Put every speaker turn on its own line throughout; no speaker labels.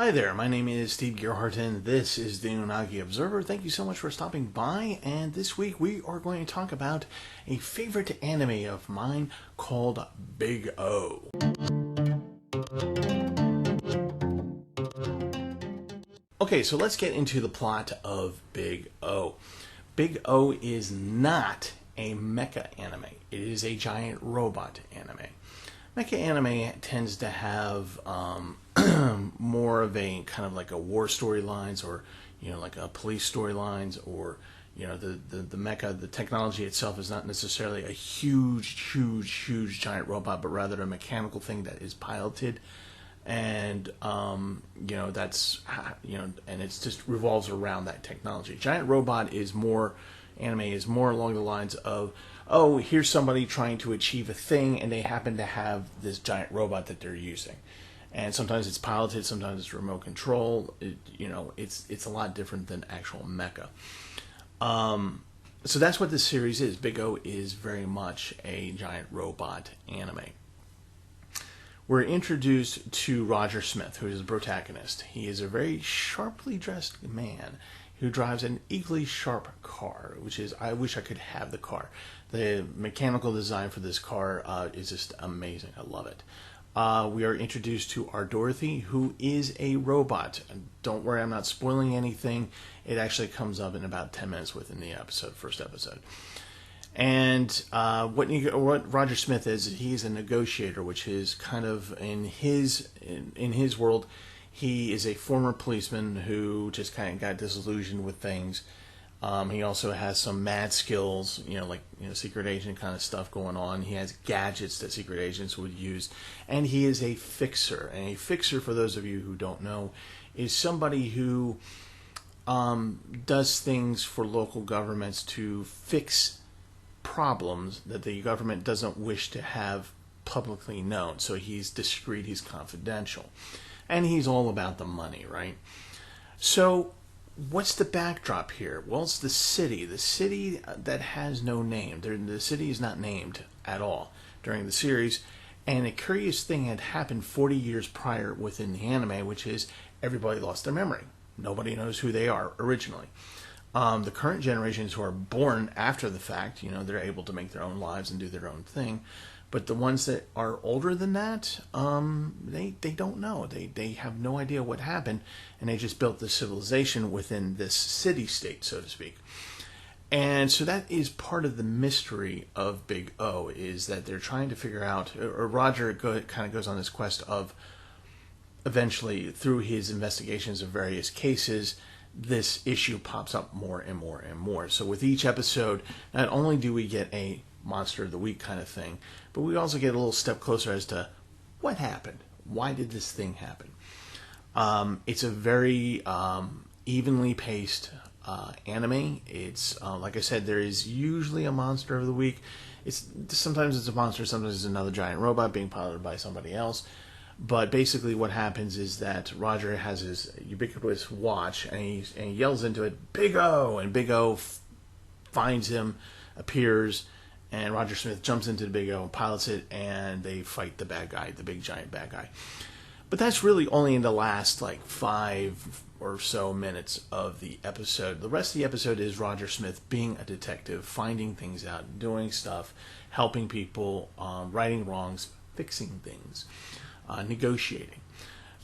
Hi there, my name is Steve Gerhardt and this is the Unagi Observer. Thank you so much for stopping by, and this week we are going to talk about a favorite anime of mine called Big O. Okay, so let's get into the plot of Big O. Big O is not a mecha anime. It is a giant robot anime. Mecha anime tends to have more of a kind of like a war storylines, or like a police storylines, or the mecha, the technology itself is not necessarily a huge giant robot, but rather a mechanical thing that is piloted, and that's and it's just revolves around that technology. Giant robot is more anime is more along the lines of, oh, here's somebody trying to achieve a thing, and they happen to have this giant robot that they're using. And sometimes it's piloted, sometimes it's remote control. It's a lot different than actual mecha. So that's what this series is. Big O is very much a giant robot anime. We're introduced to Roger Smith, who is the protagonist. He is a very sharply dressed man who drives an equally sharp car, which is, I wish I could have the car. The mechanical design for this car is just amazing. I love it. We are introduced to our Dorothy, who is a robot. And don't worry, I'm not spoiling anything. It actually comes up in about 10 minutes within the first episode. And what Roger Smith is, he's a negotiator, which is kind of in his world. He is a former policeman who just kind of got disillusioned with things. He also has some mad skills, secret agent kind of stuff going on. He has gadgets that secret agents would use. And he is a fixer. And a fixer, for those of you who don't know, is somebody who does things for local governments to fix problems that the government doesn't wish to have publicly known. So he's discreet, he's confidential. And he's all about the money, right? So what's the backdrop here? Well, it's the city that has no name. The city is not named at all during the series. And a curious thing had happened 40 years prior within the anime, which is everybody lost their memory. Nobody knows who they are originally. The current generations who are born after the fact, they're able to make their own lives and do their own thing. But the ones that are older than that, they don't know. They have no idea what happened, and they just built this civilization within this city-state, so to speak. And so that is part of the mystery of Big O, is that they're trying to figure out, or Roger kind of goes on this quest of, eventually, through his investigations of various cases, this issue pops up more and more and more. So with each episode, not only do we get a Monster of the Week kind of thing, but we also get a little step closer as to what happened. Why did this thing happen? It's a very evenly paced anime. It's like I said, there is usually a Monster of the Week. Sometimes it's a monster, sometimes it's another giant robot being piloted by somebody else. But basically what happens is that Roger has his ubiquitous watch, and he yells into it, "Big O!" And Big O finds him, appears, and Roger Smith jumps into the Big O and pilots it, and they fight the bad guy, the big giant bad guy. But that's really only in the last 5 or so minutes of the episode. The rest of the episode is Roger Smith being a detective, finding things out, doing stuff, helping people, righting wrongs, fixing things, negotiating.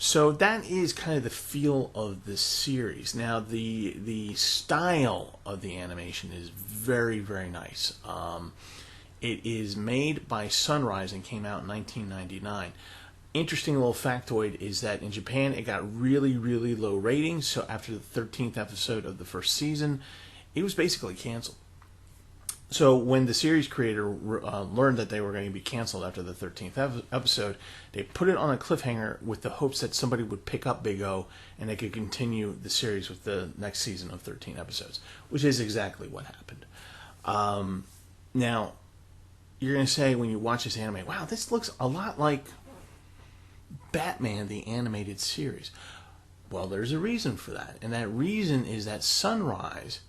So that is kind of the feel of the series. Now, the style of the animation is very, very nice. It is made by Sunrise and came out in 1999. Interesting little factoid is that in Japan it got really, really low ratings. So after the 13th episode of the first season, it was basically canceled. So when the series creator learned that they were going to be canceled after the 13th episode, they put it on a cliffhanger with the hopes that somebody would pick up Big O and they could continue the series with the next season of 13 episodes, which is exactly what happened. Now, you're going to say when you watch this anime, wow, this looks a lot like Batman, the animated series. Well, there's a reason for that, and that reason is that Sunrise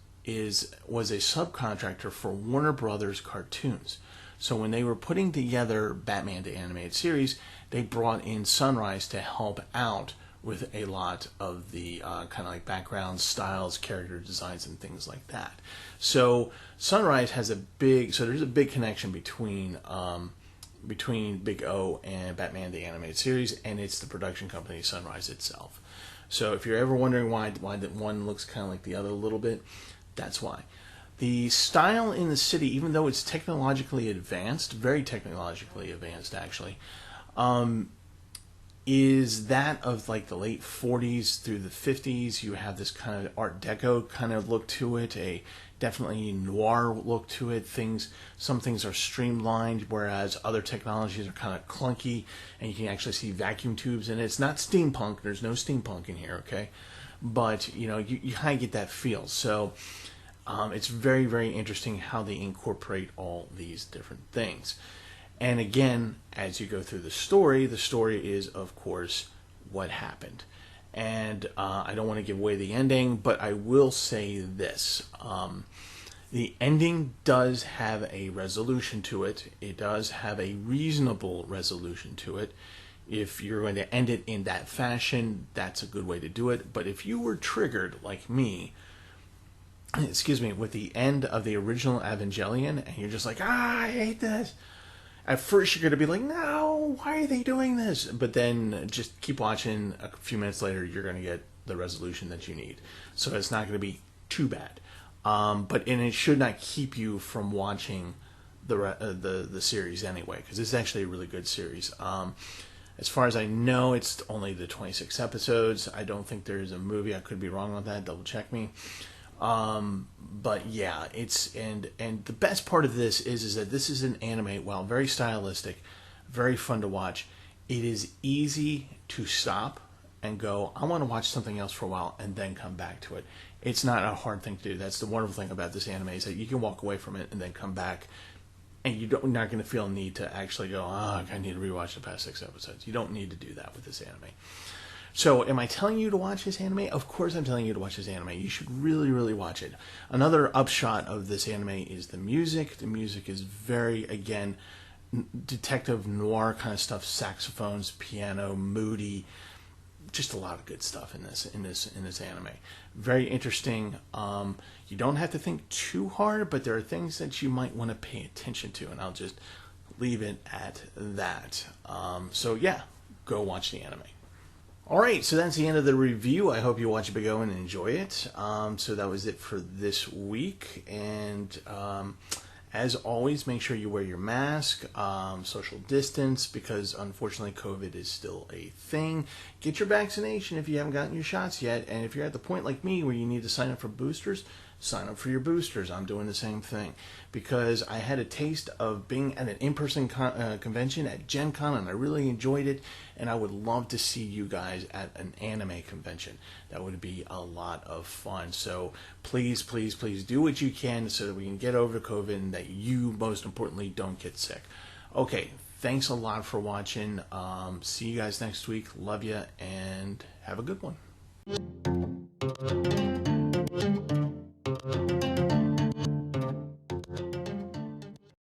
was a subcontractor for Warner Brothers Cartoons. So when they were putting together Batman the Animated Series, they brought in Sunrise to help out with a lot of the kind of like background styles, character designs, and things like that. So Sunrise has there's a big connection between Big O and Batman the Animated Series, and it's the production company Sunrise itself. So if you're ever wondering why that one looks kind of like the other a little bit, that's why. The style in the city, even though it's technologically advanced, very technologically advanced actually, is that of like the late 40s through the 50s. You have this kind of Art Deco kind of look to it, a definitely noir look to it. Some things are streamlined, whereas other technologies are kind of clunky, and you can actually see vacuum tubes in it. It's not steampunk. There's no steampunk in here, okay? But, you kind of get that feel. So it's very, very interesting how they incorporate all these different things. And again, as you go through the story is, of course, what happened. And I don't want to give away the ending, but I will say this. The ending does have a resolution to it. It does have a reasonable resolution to it. If you're going to end it in that fashion, that's a good way to do it. But if you were triggered, like me, with the end of the original Evangelion, and you're just like, I hate this. At first, you're going to be like, no, why are they doing this? But then just keep watching. A few minutes later, you're going to get the resolution that you need. So it's not going to be too bad. But it should not keep you from watching the series anyway, because it's actually a really good series. As far as I know, it's only the 26 episodes. I don't think there's a movie. I could be wrong on that. Double check me. But yeah, and the best part of this is that this is an anime, while very stylistic, very fun to watch. It is easy to stop and go, I want to watch something else for a while, and then come back to it. It's not a hard thing to do. That's the wonderful thing about this anime, is that you can walk away from it and then come back, and you're not going to feel a need to actually go, I need to rewatch the past 6 episodes. You don't need to do that with this anime. So, am I telling you to watch this anime? Of course I'm telling you to watch this anime. You should really, really watch it. Another upshot of this anime is the music. The music is very, again, detective noir kind of stuff. Saxophones, piano, moody. Just a lot of good stuff in this anime. Very interesting. You don't have to think too hard, but there are things that you might want to pay attention to, and I'll just leave it at that. So yeah, go watch the anime. Alright, so that's the end of the review. I hope you watch Big O and enjoy it. So that was it for this week. And as always, make sure you wear your mask, social distance, because unfortunately COVID is still a thing. Get your vaccination if you haven't gotten your shots yet. And if you're at the point like me where you need to sign up for boosters, sign up for your boosters. I'm doing the same thing, because I had a taste of being at an in-person convention at Gen Con, and I really enjoyed it, and I would love to see you guys at an anime convention. That would be a lot of fun. So please, please, please do what you can so that we can get over COVID, and that you, most importantly, don't get sick. Okay, thanks a lot for watching. See you guys next week. Love you, and have a good one.